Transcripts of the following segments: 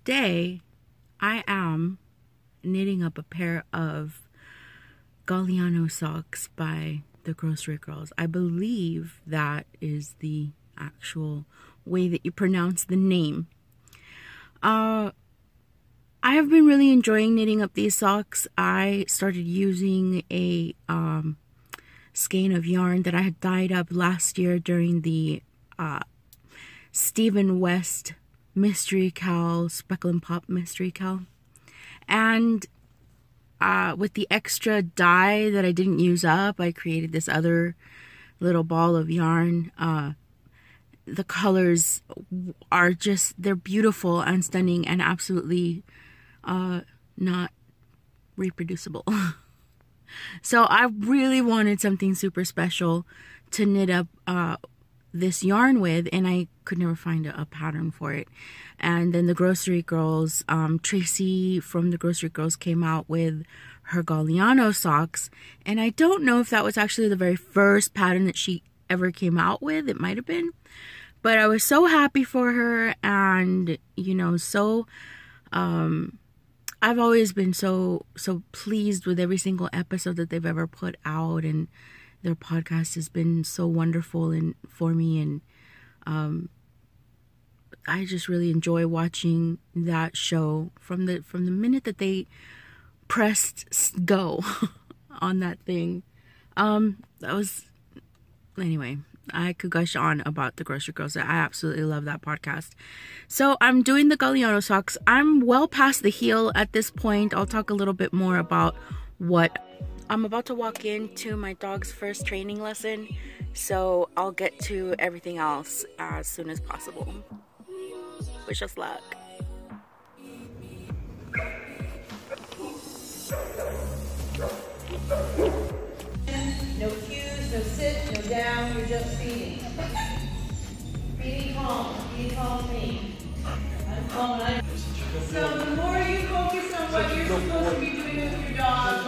today I am knitting up a pair of Galiano socks by the Grocery Girls. I believe that is the actual way that you pronounce the name. I have been really enjoying knitting up these socks. I started using a skein of yarn that I had dyed up last year during the Stephen West Mystery Cowl, Speckle and Pop Mystery Cowl. And with the extra dye that I didn't use up, I created this other little ball of yarn. The colors are just, they're beautiful and stunning and absolutely not reproducible. So I really wanted something super special to knit up this yarn with, and I could never find a pattern for it. And then the Grocery Girls, Tracy from the Grocery Girls came out with her Galiano socks, and I don't know if that was actually the very first pattern that she ever came out with. It might have been, but I was so happy for her, and you know, so I've always been so pleased with every single episode that they've ever put out, and their podcast has been so wonderful and for me, and I just really enjoy watching that show from the minute that they pressed go on that thing. Anyway, I could gush on about the Grocery Girls. I absolutely love that podcast. So I'm doing the Galiano socks. I'm well past the heel at this point. I'll talk a little bit more about what I'm about to walk into my dog's first training lesson, so I'll get to everything else as soon as possible. Wish us luck. No cues, no sit, no down, you're just feeding. Feeding calm me. I'm calm. So the more you focus on what you're supposed to be doing with your dog,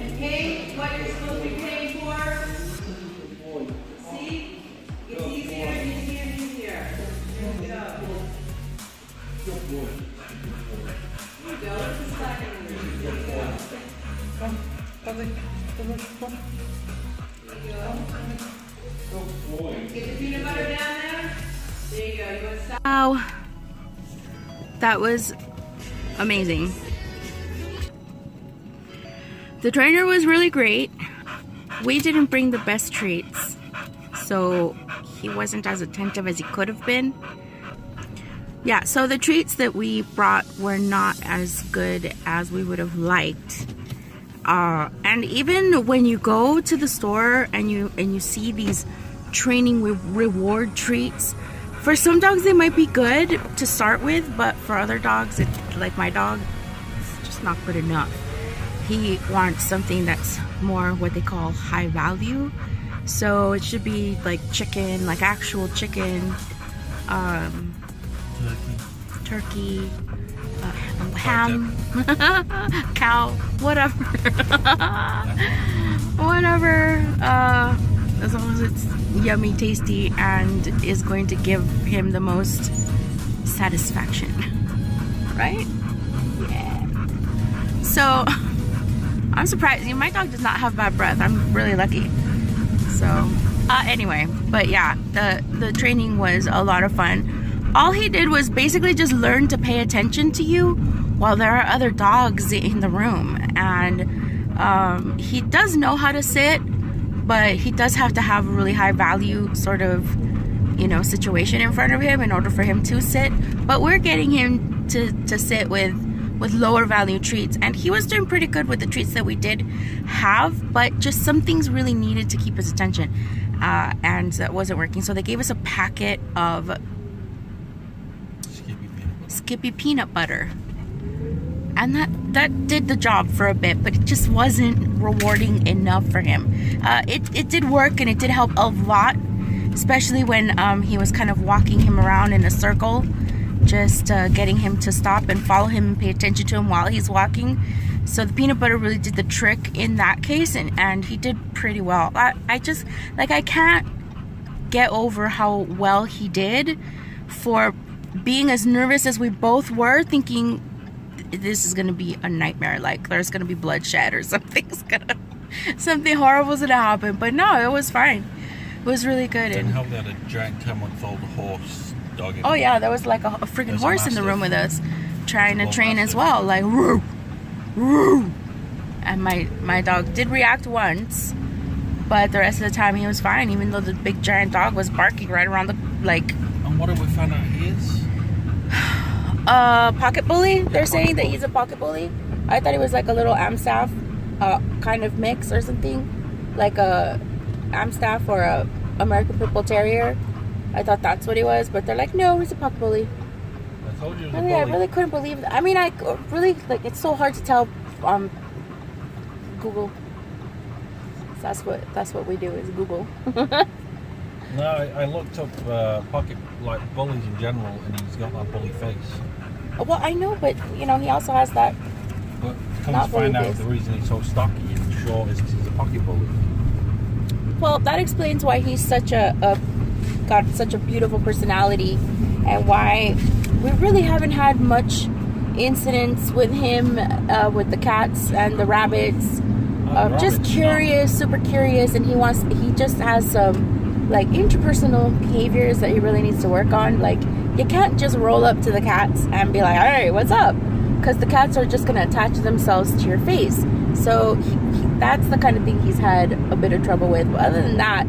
and pay what you're supposed to be paying for, see? It's easier and easier and easier. Good job. Good boy. Here you go. It's a second. There you go. Come. There you go. Get the peanut butter down there. There you go. You want to stop? Wow. That was amazing. The trainer was really great. We didn't bring the best treats, so he wasn't as attentive as he could have been. Yeah, so the treats that we brought were not as good as we would have liked. And even when you go to the store and you see these training reward treats, for some dogs they might be good to start with, but for other dogs, like my dog, it's just not good enough. He wants something that's more what they call high value. So it should be like chicken, like actual chicken, turkey, ham, cow, whatever. Whatever, as long as it's yummy, tasty, and is going to give him the most satisfaction, right? Yeah. So I'm surprised. My dog does not have bad breath. I'm really lucky. So anyway, but yeah, the training was a lot of fun. All he did was basically just learn to pay attention to you while there are other dogs in the room, and he does know how to sit, but he does have to have a really high value sort of, you know, situation in front of him in order for him to sit. But we're getting him to sit with lower value treats, and he was doing pretty good with the treats that we did have, but just some things really needed to keep his attention, and that wasn't working. So they gave us a packet of Skippy peanut butter, and that did the job for a bit, but it just wasn't rewarding enough for him. It did work, and it did help a lot, especially when he was kind of walking him around in a circle, just getting him to stop and follow him and pay attention to him while he's walking. So the peanut butter really did the trick in that case, and he did pretty well. I just, like, I can't get over how well he did for being as nervous as we both were, thinking this is gonna be a nightmare, like there's gonna be bloodshed or something horrible's gonna happen. But no, it was fine. It was really good. And how they had a giant 10-month-old horse dog. Oh yeah, there was like a freaking horse in the room with us, trying to train as well, like woo, woo. And my dog did react once, but the rest of the time he was fine, even though the big giant dog was barking right around the like. And what did we find out he is? Pocket bully. They're saying that he's a pocket bully. I thought he was like a little Amstaff kind of mix or something, like a Amstaff or a American Pit Bull Terrier. I thought that's what he was, but they're like, no, he's a pocket bully. I told you. I really couldn't believe that. I mean, I really like. It's so hard to tell. Google. That's what we do is Google. No, I looked up pocket like bullies in general, and he's got that bully face. Well, I know, but you know, he also has that. But come to find out, the reason he's so stocky and short is because he's a pocket bully. Well, that explains why he's such got such a beautiful personality, and why we really haven't had much incidents with him, with the cats and the rabbits. Just curious, super curious, and he just has some like interpersonal behaviors that he really needs to work on. Like, you can't just roll up to the cats and be like, "Hey, what's up?" Because the cats are just gonna attach themselves to your face. So that's the kind of thing he's had a bit of trouble with. But other than that,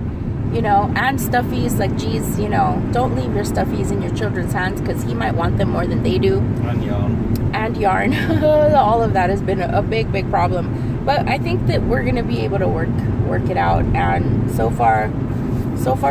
you know, and stuffies, like, geez, you know, don't leave your stuffies in your children's hands, because he might want them more than they do. And yarn. All of that has been a big problem. But I think that we're gonna be able to work it out, and so far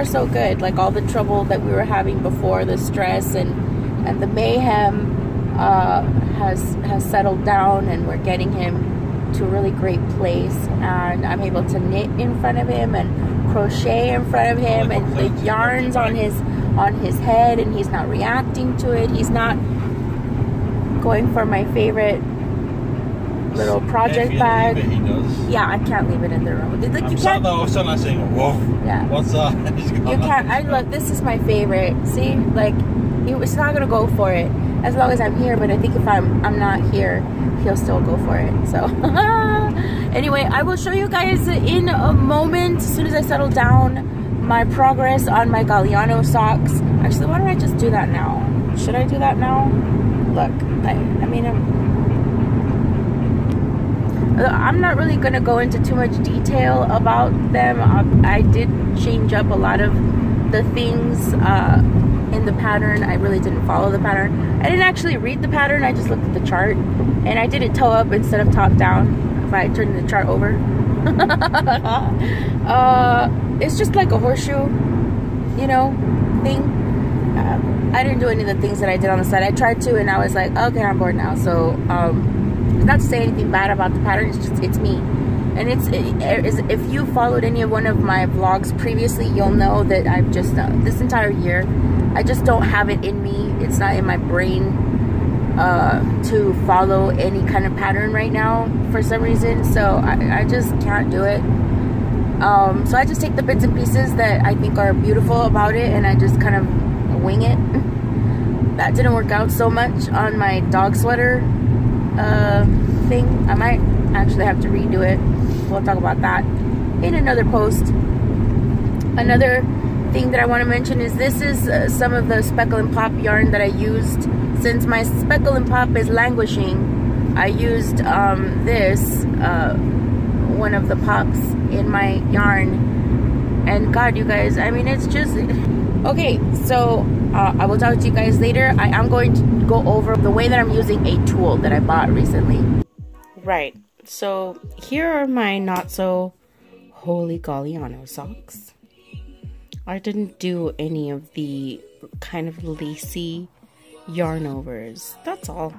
so good. Like, all the trouble that we were having before, the stress and the mayhem has settled down, and we're getting him to a really great place. And I'm able to knit in front of him and crochet in front of him, and the yarn's on his head, and he's not reacting to it. He's not going for my favorite little project bag. He does. Yeah, I can't leave it in the room. Like, you can't. All of a sudden I say, whoa. Yeah. What's that? You can't. I love. This is my favorite. See, like, it's not gonna go for it as long as I'm here. But I think if I'm not here, he'll still go for it. So anyway, I will show you guys in a moment, as soon as I settle down, my progress on my Galiano socks. Actually, why don't I just do that now? Should I do that now? Look, I mean, I'm not really going to go into too much detail about them. I did change up a lot of the things in the pattern. I really didn't follow the pattern. I didn't actually read the pattern. I just looked at the chart, and I did it toe up instead of top down if I turned the chart over. It's just like a horseshoe, you know, thing. I didn't do any of the things that I did on the side. I tried to, and I was like, okay, I'm bored now. So not to say anything bad about the pattern, it's me. And if you followed any of one of my vlogs previously, you'll know that I've just this entire year, I just don't have it in me. It's not in my brain to follow any kind of pattern right now for some reason. So I just can't do it. So I just take the bits and pieces that I think are beautiful about it, and I just kind of wing it. That didn't work out so much on my dog sweater thing. I might actually have to redo it. We'll talk about that in another post. Another thing that I want to mention is this is some of the Speckle and Pop yarn that I used. Since my Speckle and Pop is languishing, I used this one of the pops in my yarn, and God, you guys, I mean, it's just okay. So I will talk to you guys later. I am going to go over the way that I'm using a tool that I bought recently. Right, so here are my not so holy Galiano socks. I didn't do any of the kind of lacy yarn overs, that's all.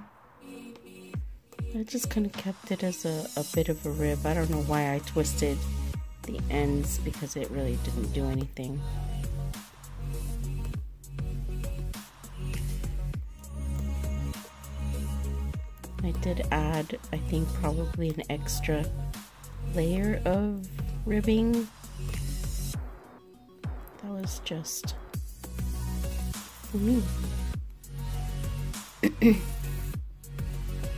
I just kind of kept it as a bit of a rib. I don't know why I twisted the ends, because it really didn't do anything. I did add, I think, probably an extra layer of ribbing. That was just for me.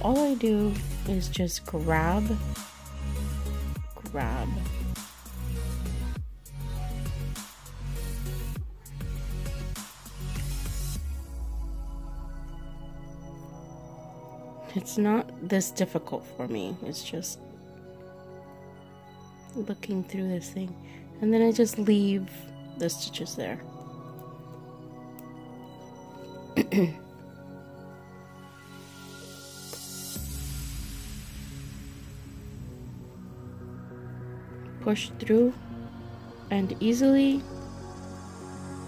all I do is just grab. It's not this difficult for me. It's just looking through this thing, and then I just leave the stitches there. Push through and easily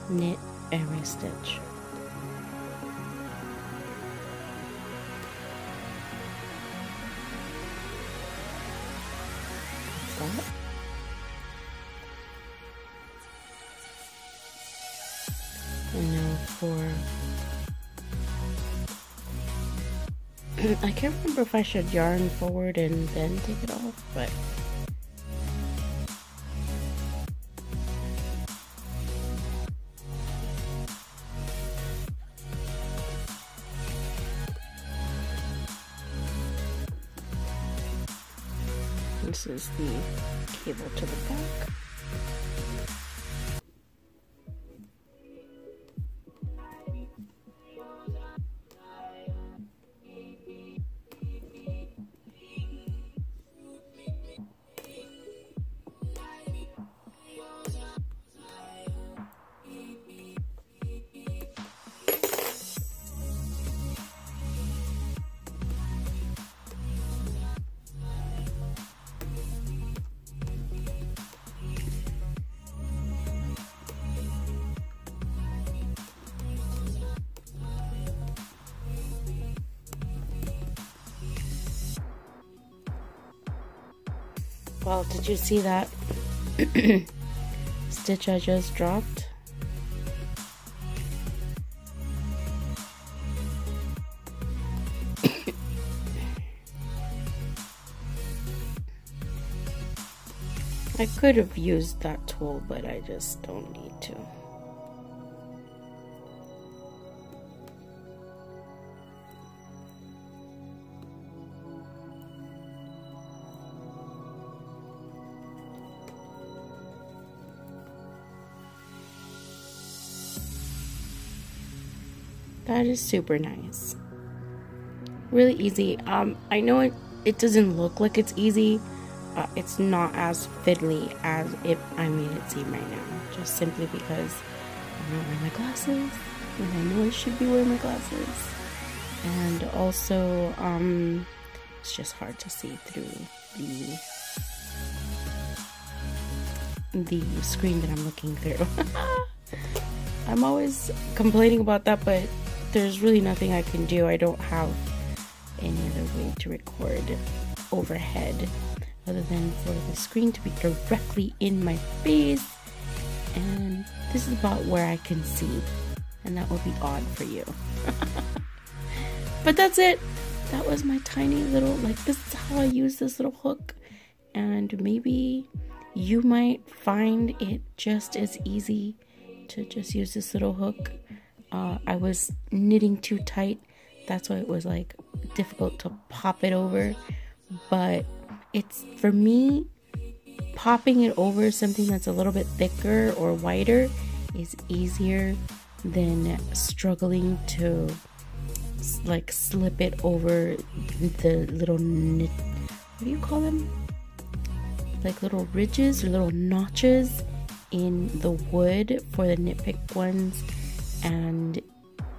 knit every stitch. Like that. And now for I can't remember if I should yarn forward and then take it off, but this is the cable to the back. Well, did you see that stitch I just dropped? I could have used that tool, but I just don't need to. That is super nice. Really easy. I know it doesn't look like it's easy. It's not as fiddly as I made it seem right now. Just simply because I'm not wearing my glasses, and I know I should be wearing my glasses. And also, it's just hard to see through the screen that I'm looking through. I'm always complaining about that, but there's really nothing I can do. I don't have any other way to record overhead other than for the screen to be directly in my face, and this is about where I can see, and that would be odd for you. But that's it. That was my tiny little, this is how I use this little hook, and maybe you might find it just as easy to just use this little hook. I was knitting too tight, that's why it was difficult to pop it over, but it's, for me, popping it over something that's a little bit thicker or wider is easier than struggling to slip it over the little knit, what do you call them? Little ridges or little notches in the wood for the knit pick ones, and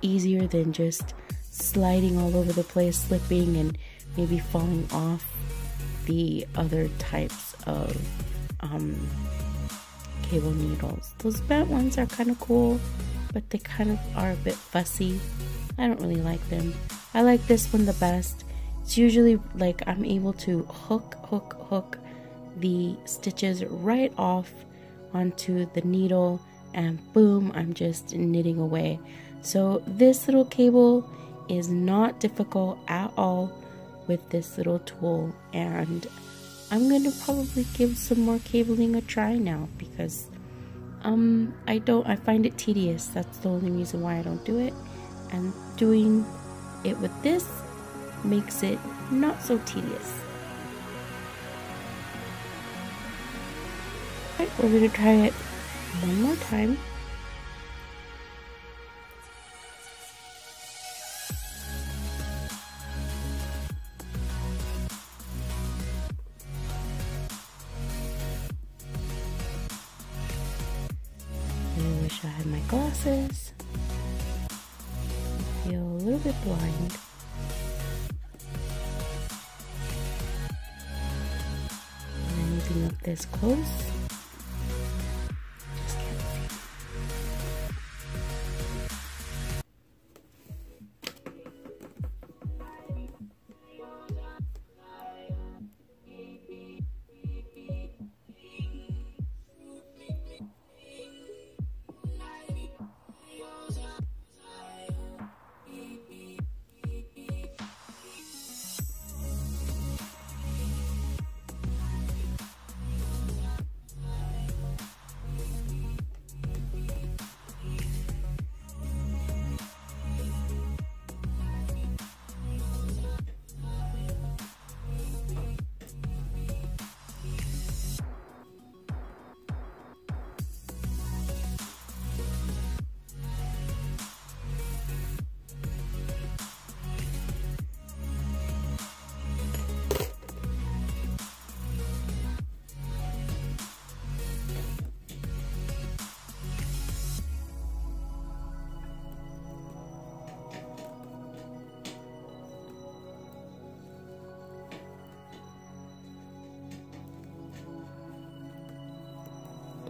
easier than just sliding all over the place, slipping and maybe falling off the other types of cable needles. Those bent ones are kind of cool, but they kind of are a bit fussy. I don't really like them. I like this one the best. It's usually I'm able to hook the stitches right off onto the needle, and boom, I'm just knitting away. So this little cable is not difficult at all with this little tool, and I'm going to probably give some more cabling a try now, because I find it tedious. That's the only reason why I don't do it. And doing it with this makes it not so tedious. Right, we're going to try it one more time. I wish I had my glasses. I feel a little bit blind. And anything up this close, just can't see.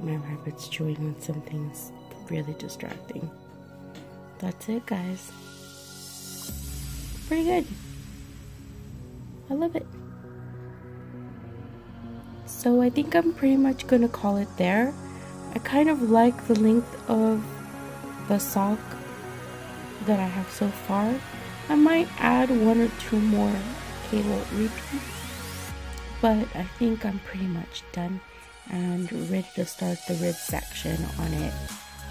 My rabbit's chewing on something's really distracting. That's it, guys. Pretty good. I love it. So I think I'm pretty much gonna call it there. I kind of like the length of the sock that I have so far. I might add 1 or 2 more cable repeats, but I think I'm pretty much done and ready to start the rib section on it,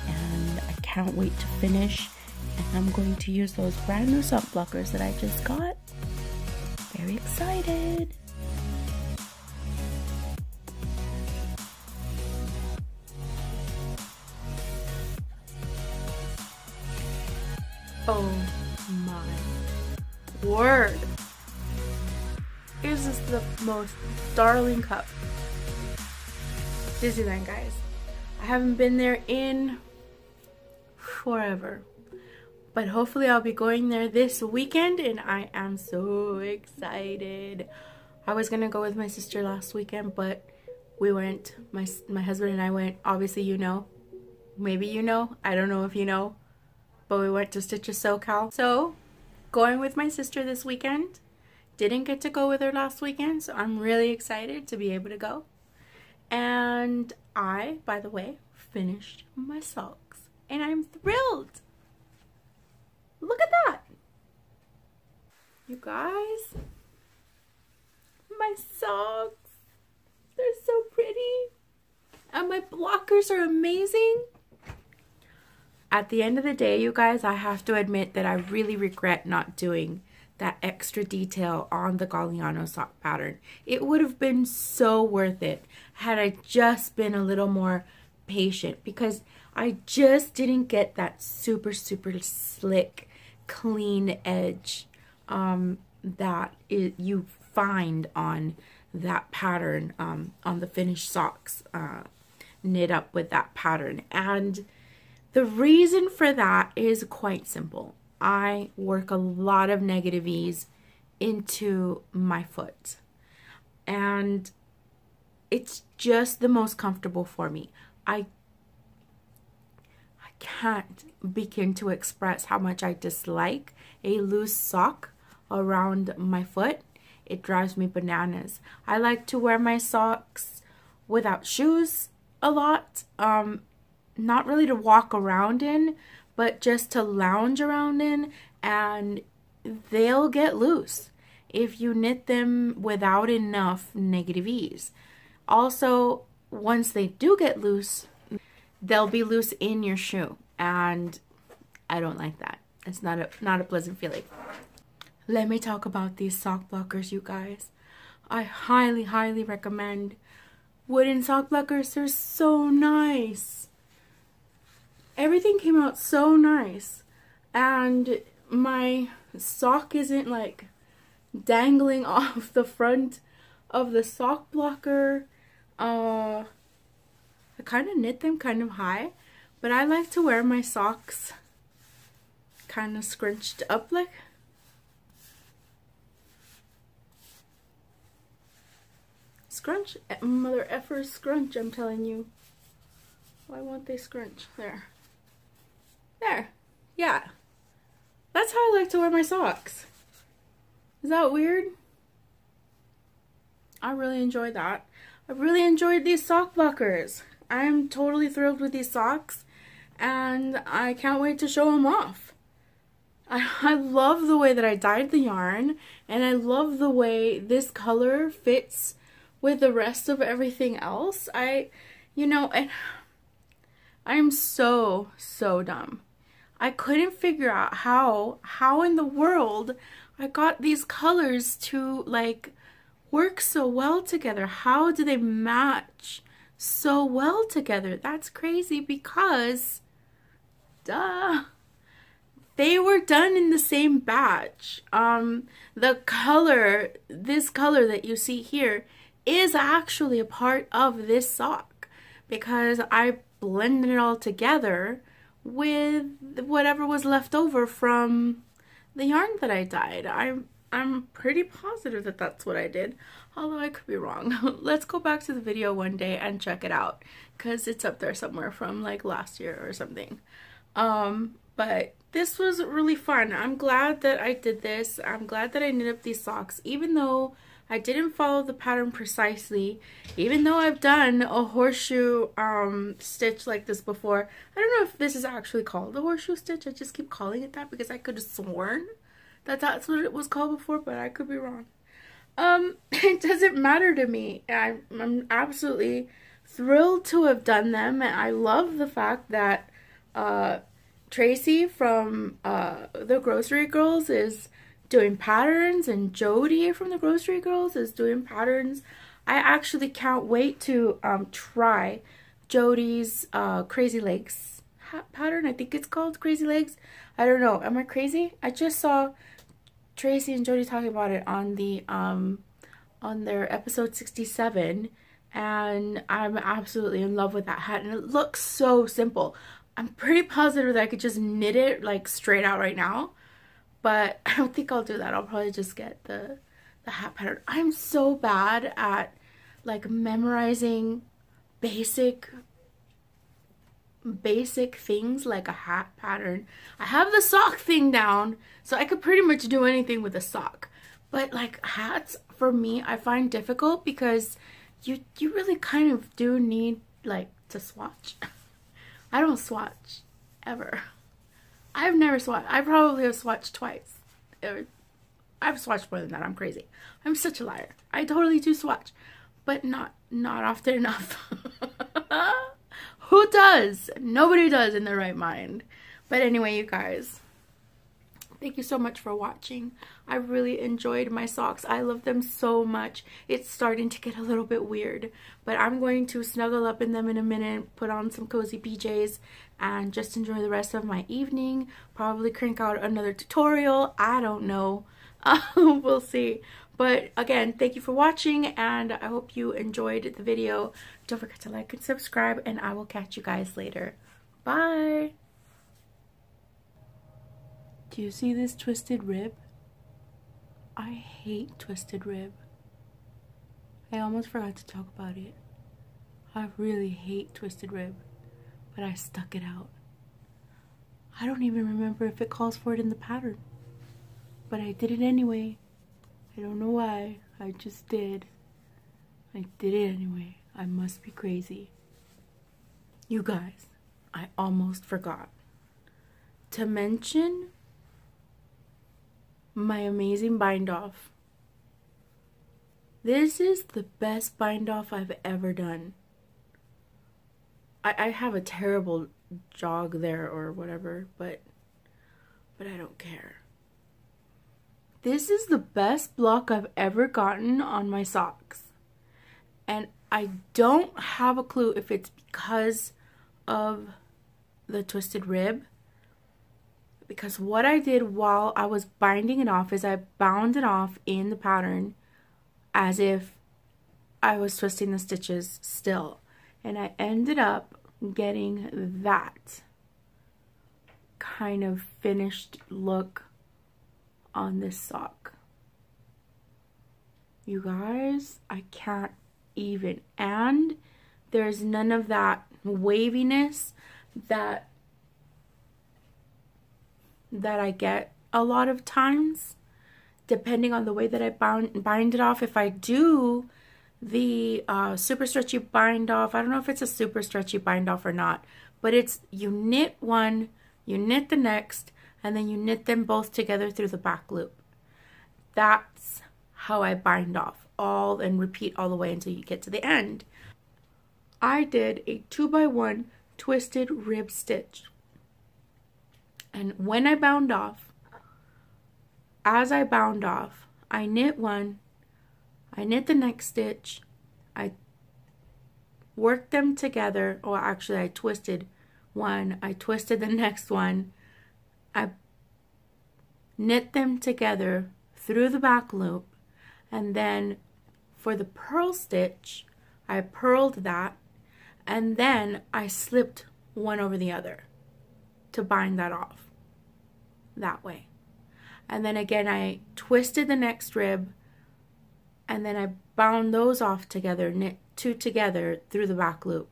and I can't wait to finish. And I'm going to use those brand new sock blockers that I just got. Very excited. Oh my word. Is this the most darling cup? Disneyland, guys. I haven't been there in forever, but hopefully I'll be going there this weekend, and I am so excited. I was gonna go with my sister last weekend, but we went, my husband and I went. Obviously, you know, maybe you know, I don't know if you know, but we went to Stitches SoCal. So going with my sister this weekend. Didn't get to go with her last weekend, so I'm really excited to be able to go. And I, by the way, finished my socks, and I'm thrilled. Look at that. You guys, my socks, they're so pretty, and my blockers are amazing. At the end of the day, you guys, I have to admit that I really regret not doing that extra detail on the Galiano sock pattern. It would have been so worth it had I just been a little more patient, because I just didn't get that super slick, clean edge that you find on that pattern, on the finished socks knit up with that pattern. And the reason for that is quite simple. I work a lot of negative ease into my foot, and it's just the most comfortable for me. I can't begin to express how much I dislike a loose sock around my foot. It drives me bananas. I like to wear my socks without shoes a lot, not really to walk around in, but just to lounge around in, and they'll get loose if you knit them without enough negative ease. Also, once they do get loose, they'll be loose in your shoe, and I don't like that. It's not a pleasant feeling. let me talk about these sock blockers, you guys. I highly, highly recommend wooden sock blockers. They're so nice. Everything came out so nice. And my sock isn't like dangling off the front of the sock blocker. I kind of knit them kind of high, but I like to wear my socks kind of scrunched up, like scrunch, mother effer scrunch, I'm telling you. Why won't they scrunch? There, yeah, that's how I like to wear my socks. Is that weird? I really enjoyed that. I really enjoyed these sock blockers. I am totally thrilled with these socks, and I can't wait to show them off. I love the way that I dyed the yarn, and I love the way this color fits with the rest of everything else. You know, and I'm so dumb. I couldn't figure out how in the world I got these colors to like work so well together. How do they match so well together? That's crazy, because duh, they were done in the same batch. The color, this color that you see here, is actually a part of this sock, because I blended it all together with whatever was left over from the yarn that I dyed. I'm pretty positive that that's what I did, although I could be wrong. Let's go back to the video one day and check it out, because it's up there somewhere from like last year or something. But this was really fun. I'm glad that I did this. I'm glad that I knit up these socks, even though I didn't follow the pattern precisely, even though I've done a horseshoe stitch like this before. I don't know if this is actually called a horseshoe stitch. I just keep calling it that because I could have sworn that that's what it was called before, but I could be wrong. It doesn't matter to me. I'm absolutely thrilled to have done them, and I love the fact that Tracy from the Grocery Girls is doing patterns, and Jody from the Grocery Girls is doing patterns. I actually can't wait to try Jody's Crazy Legs pattern. I think it's called Crazy Legs. I don't know. Am I crazy? I just saw Tracy and Jody talking about it on the on their episode 67, and I'm absolutely in love with that hat, and it looks so simple. I'm pretty positive that I could just knit it like straight out right now, but I don't think I'll do that. I'll probably just get the hat pattern. I'm so bad at like memorizing basic things like a hat pattern. I have the sock thing down, so I could pretty much do anything with a sock. But like hats, for me, I find difficult because you really kind of do need like to swatch. I don't swatch ever. I've never swatched. I probably have swatched twice. I've swatched more than that. I'm crazy. I'm such a liar. I totally do swatch, but not often enough. Who does? Nobody does in their right mind. But anyway, you guys, thank you so much for watching. I really enjoyed my socks. I love them so much. It's starting to get a little bit weird, but I'm going to snuggle up in them in a minute, put on some cozy PJs, and just enjoy the rest of my evening. Probably crank out another tutorial. I don't know. We'll see. But again, thank you for watching, and I hope you enjoyed the video. Don't forget to like and subscribe, and I will catch you guys later. Bye! Do you see this twisted rib? I hate twisted rib. I almost forgot to talk about it. I really hate twisted rib, but I stuck it out. I don't even remember if it calls for it in the pattern, but I did it anyway. I don't know why. I just did. I did it anyway. I must be crazy. You guys, I almost forgot to mention my amazing bind off. This is the best bind off I've ever done. I have a terrible jog there or whatever, but I don't care. This is the best block I've ever gotten on my socks. And I don't have a clue if it's because of the twisted rib. Because what I did while I was binding it off is I bound it off in the pattern as if I was twisting the stitches still. And I ended up getting that kind of finished look on this sock. You guys, I can't even. And there's none of that waviness that I get a lot of times, depending on the way that I bind it off. If I do the super stretchy bind off, I don't know if it's a super stretchy bind off or not, but it's you knit one, you knit the next, and then you knit them both together through the back loop. That's how I bind off all and repeat all the way until you get to the end. I did a 2x1 twisted rib stitch. And when I bound off, as I bound off, I knit one, I knit the next stitch, I worked them together, or actually I twisted one, I twisted the next one, I knit them together through the back loop, and then for the purl stitch, I purled that, and then I slipped one over the other to bind that off that way. And then again I twisted the next rib, and then I bound those off together, knit two together through the back loop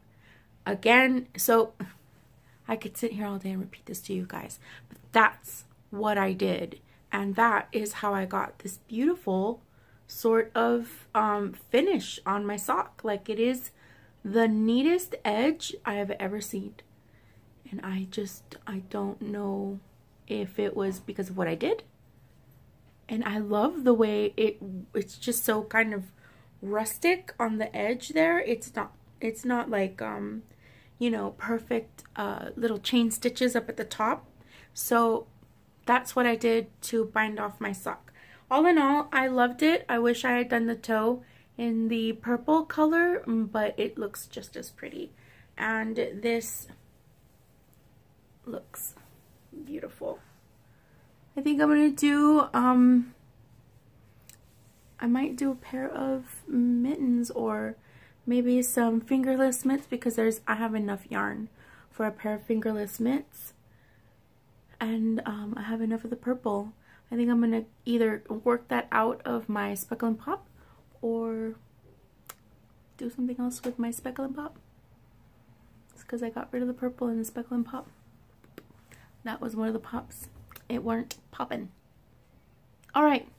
again. So I could sit here all day and repeat this to you guys, but that's what I did, and that is how I got this beautiful sort of finish on my sock. Like, it is the neatest edge I have ever seen, and I don't know if it was because of what I did. And I love the way it's just so kind of rustic on the edge there. It's not like you know, perfect little chain stitches up at the top. So that's what I did to bind off my sock. All in all, I loved it. I wish I had done the toe in the purple color, but it looks just as pretty. And this looks beautiful. I think I'm gonna do I might do a pair of mittens, or maybe some fingerless mitts, because I have enough yarn for a pair of fingerless mitts, and I have enough of the purple. I think I'm gonna either work that out of my Speckle and Pop, or do something else with my Speckle and Pop. It's because I got rid of the purple in the Speckle and Pop. That was one of the pops. It weren't popping. All right.